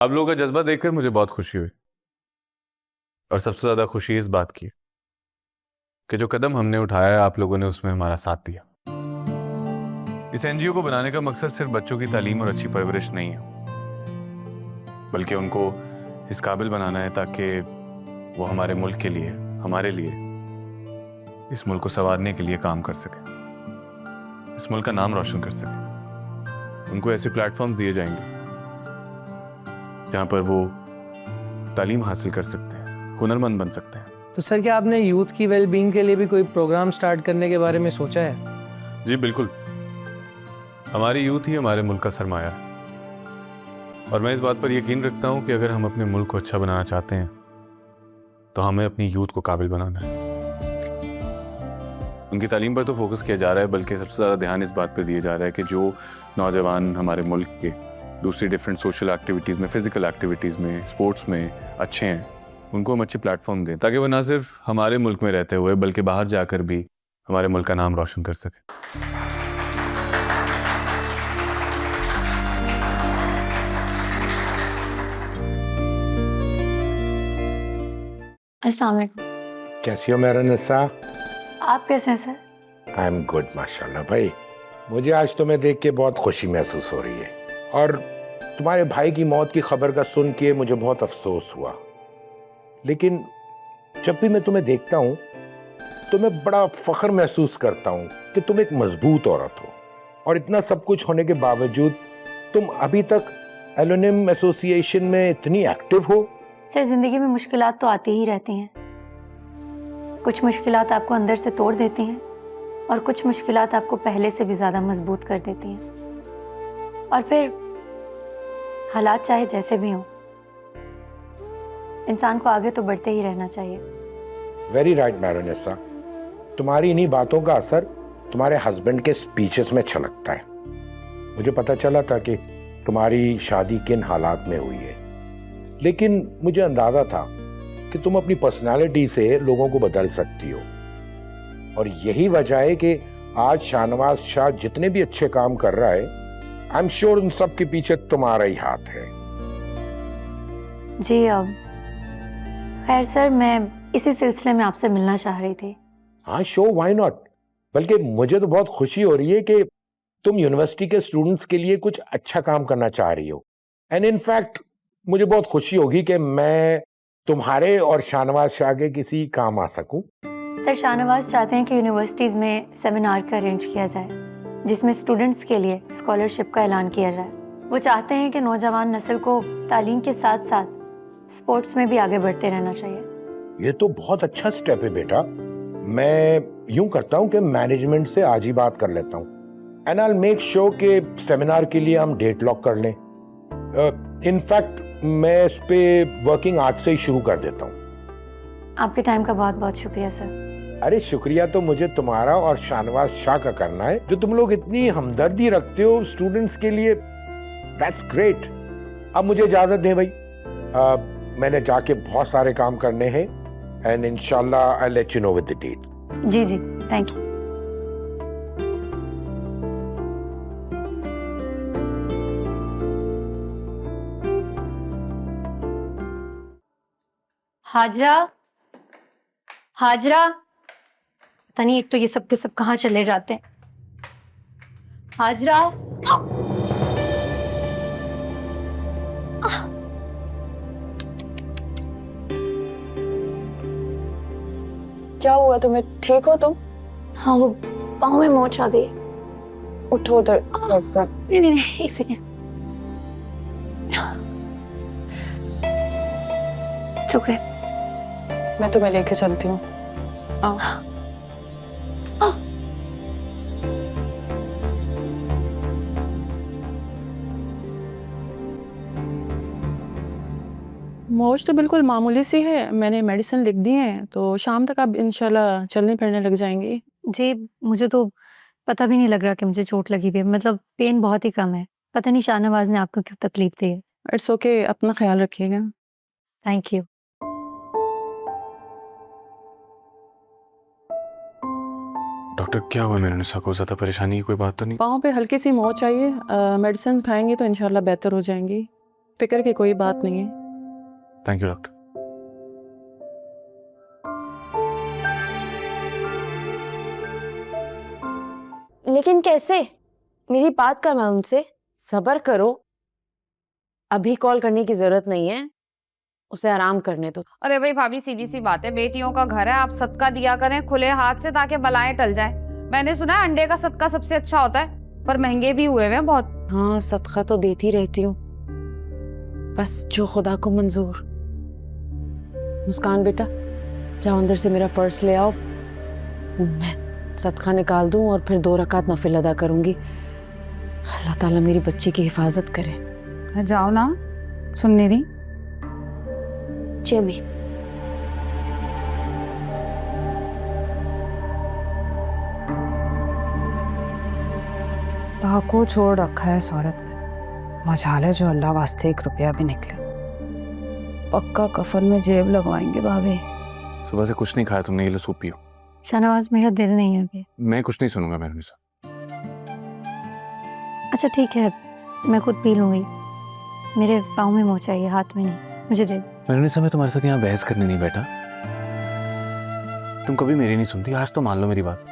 आप लोगों का जज्बा देखकर मुझे बहुत खुशी हुई और सबसे ज्यादा खुशी इस बात की कि जो कदम हमने उठाया है आप लोगों ने उसमें हमारा साथ दिया। इस एनजीओ को बनाने का मकसद सिर्फ बच्चों की तालीम और अच्छी परवरिश नहीं है, बल्कि उनको इस काबिल बनाना है ताकि वो हमारे मुल्क के लिए, हमारे लिए, इस मुल्क को संवारने के लिए काम कर सके, इस मुल्क का नाम रोशन कर सके। उनको ऐसे प्लेटफॉर्म्स दिए जाएंगे जहां पर वो तालीम हासिल कर सकते हैं, हुनरमंद बन सकते हैं। तो सर, क्या आपने यूथ की वेलबींग के लिए भी कोई प्रोग्राम स्टार्ट करने के बारे में सोचा है? जी बिल्कुल, हमारी यूथ ही हमारे मुल्क का सरमाया है और मैं इस बात पर यकीन रखता हूं कि अगर हम अपने मुल्क को अच्छा बनाना चाहते हैं तो हमें अपनी यूथ को काबिल बनाना है। उनकी तालीम पर तो फोकस किया जा रहा है, बल्कि सबसे ज़्यादा ध्यान इस बात पर दिया जा रहा है कि जो नौजवान हमारे मुल्क के दूसरी डिफरेंट सोशल एक्टिविटीज़ में, फिजिकल एक्टिविटीज़ में, स्पोर्ट्स में अच्छे हैं, उनको हम अच्छे प्लेटफॉर्म दें ताकि वो ना सिर्फ हमारे मुल्क में रहते हुए बल्कि बाहर जाकर भी हमारे मुल्क का नाम रोशन कर सके। अस्सलाम वालेकुम। कैसी हो मेरा निस्सा? आप कैसे हैं सर? आई एम गुड माशाल्लाह भाई। मुझे आज तुम्हें देख के बहुत खुशी महसूस हो रही है और तुम्हारे भाई की मौत की खबर का सुन के मुझे बहुत अफसोस हुआ, लेकिन जब भी मैं तुम्हें देखता हूँ तो मैं बड़ा फख्र महसूस करता हूँ कि तुम एक मजबूत औरत हो और इतना सब कुछ होने के बावजूद तुम अभी तक एलोनिम एसोसिएशन में इतनी एक्टिव हो। सर, जिंदगी में मुश्किलात तो आती ही रहती हैं। कुछ मुश्किलात आपको अंदर से तोड़ देती हैं और कुछ मुश्किलात आपको पहले से भी ज़्यादा मजबूत कर देती हैं। और फिर हालात चाहे जैसे भी हों, इंसान को आगे तो बढ़ते ही रहना चाहिए। वेरी राइट मैरोनेसा, तुम्हारी इन्हीं बातों का असर तुम्हारे हस्बैंड के स्पीचेस में छलकता है। मुझे पता चला था कि तुम्हारी शादी किन हालात में हुई है, लेकिन मुझे अंदाजा था कि तुम अपनी पर्सनालिटी से लोगों को बदल सकती हो और यही वजह है कि आज शाहनवाज शाह जितने भी अच्छे काम कर रहा है, आई एम श्योर उन सब के पीछे तुम्हारा ही हाथ है। जी, अब खैर सर, मैं इसी सिलसिले में आपसे मिलना चाह रही थी। हाँ श्योर, व्हाई नॉट। बल्कि मुझे तो बहुत खुशी हो रही है कि तुम यूनिवर्सिटी के स्टूडेंट्स के लिए कुछ अच्छा काम करना चाह रही हो। एंड इनफैक्ट मुझे बहुत खुशी होगी कि मैं तुम्हारे और शाहनवाज शाह के किसी काम आ सकूं। सर, शाहनवाज चाहते हैं कि यूनिवर्सिटीज़ में सेमिनार का अरेंज किया जाए जिसमें स्टूडेंट्स के लिए स्कॉलरशिप का ऐलान किया जाए। वो चाहते हैं कि नौजवान नस्ल को तालीम के साथ साथ स्पोर्ट्स में भी आगे बढ़ते रहना चाहिए। ये तो बहुत अच्छा स्टेप है बेटा। मैं यूं करता हूं कि मैनेजमेंट से आज ही बात कर लेता हूं and I will make sure कि सेमिनार के लिए हम डेट लॉक कर लें। इनफैक्ट मैं इस पे वर्किंग आज से ही शुरू कर देता हूँ। आपके टाइम का बहुत बहुत शुक्रिया सर। अरे शुक्रिया तो मुझे तुम्हारा और शाहनवाज शाह का करना है, जो तुम लोग इतनी हमदर्दी रखते हो स्टूडेंट्स के लिए। That's great. अब मुझे इजाजत दें भाई, मैंने जाके बहुत सारे काम करने हैं एंड इंशाल्लाह I let you know with the date. जी जी, थैंक यू। हाजरा, हाजरा, पता नहीं एक तो ये सब के सब कहाँ चले जाते हैं। हाजरा, क्या हुआ तुम्हें? ठीक हो तुम? हाँ, वो पाँव में मोच आ गई। उठो उधर। नहीं नहीं नहीं, एक सेकेंड। ओके, मैं तुम्हें लेके चलती हूँ। आओ। मोच तो बिल्कुल मामूली सी है, मैंने मेडिसिन लिख दी है, तो शाम तक आप इंशाल्लाह चलने फिरने लग जाएंगी। जी, मुझे तो पता भी नहीं लग रहा कि मुझे चोट लगी हुई है। मतलब पेन बहुत ही कम है। पता नहीं शाहनवाज ने आपको क्यों तकलीफ दी है। इट्स ओके, अपना ख्याल रखिएगा। Thank you. डॉक्टर क्या हुआ मेरे निशा को? ज्यादा परेशानी की कोई बात तो नहीं? पाँव पे हल्की सी मोच आई है, मेडिसिन खाएंगे तो इंशाल्लाह बेहतर हो जाएंगी। फिक्र की कोई बात नहीं है। Thank you doctor. लेकिन कैसे? मेरी बात करवा उनसे, सब्र करो। अभी कॉल करने की जरूरत नहीं है, उसे आराम करने दो। अरे भाई भाभी, सीधी सी बात है, बेटियों का घर है, आप सदका दिया करें खुले हाथ से ताकि बलाएं टल जाएं। मैंने सुना है अंडे का सदका सबसे अच्छा होता है, पर महंगे भी हुए हैं बहुत। हाँ, सदका तो देती रहती हूँ, बस जो खुदा को मंजूर। मुस्कान बेटा, जाओ अंदर से मेरा पर्स ले आओ, मैं सदका निकाल दूं और फिर 2 रकात नफिल अदा करूंगी। अल्लाह ताला मेरी बच्ची की हिफाजत करे। जाओ ना, सुन नहीं रही। जी अम्मी। डाको छोड़ रखा है इस औरत ने, मजाल जो अल्लाह वास्ते 1 रुपया भी निकले। पक्का कफन में जेब लगवाएंगे भाभी। सुबह से कुछ नहीं खाया तुमने, ये लो सूप पियो। शाहनवाज, मेरा दिल नहीं है अभी। मैं कुछ नहीं सुनूंगा मेहरुनिसा। अच्छा ठीक है, मैं खुद पी लूंगी। मेरे पाँव में मोच चाहिए, हाथ में नहीं, मुझे दे। मेहरुनिसा, मैं तुम्हारे साथ यहाँ बहस करने नहीं बैठा। तुम कभी मेरी नहीं सुनती, आज तो मान लो मेरी बात।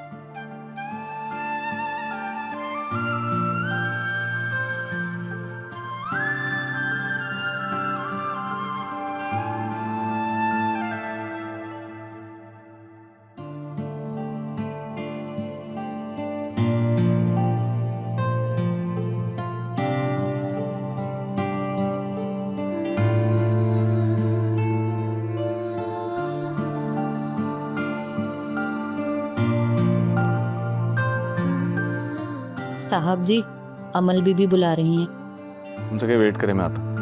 साहब जी, अमल बीबी बुला रही हैं। उनसे क्या वेट करें, मैं आता हूँ।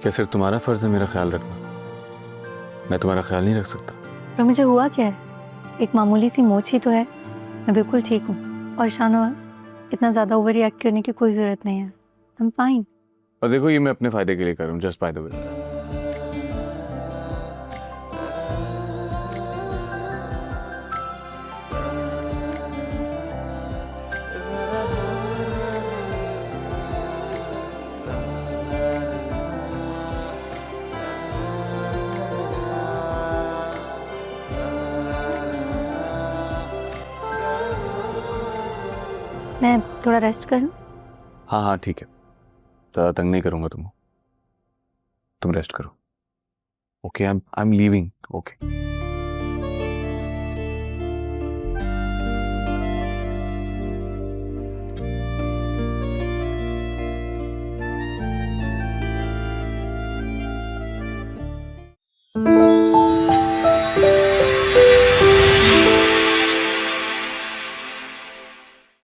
क्या सिर्फ तुम्हारा फर्ज है मेरा ख्याल रखना? मैं तुम्हारा ख्याल नहीं रख सकता? पर मुझे हुआ क्या है, एक मामूली सी मोच ही तो है, मैं बिल्कुल ठीक हूँ। और शाहनवाज, इतना ज़्यादा ओवर रिएक्ट करने की कोई ज़रूरत नहीं है, आई एम फाइन। और देखो, ये मैं अपने फायदे के लिए कर रहा हूँ, जस्ट बाय द वे। मैं थोड़ा रेस्ट करूँ? हाँ हाँ ठीक है, ज़्यादा तंग नहीं करूँगा तुम रेस्ट करो। Okay, I am leaving. Okay.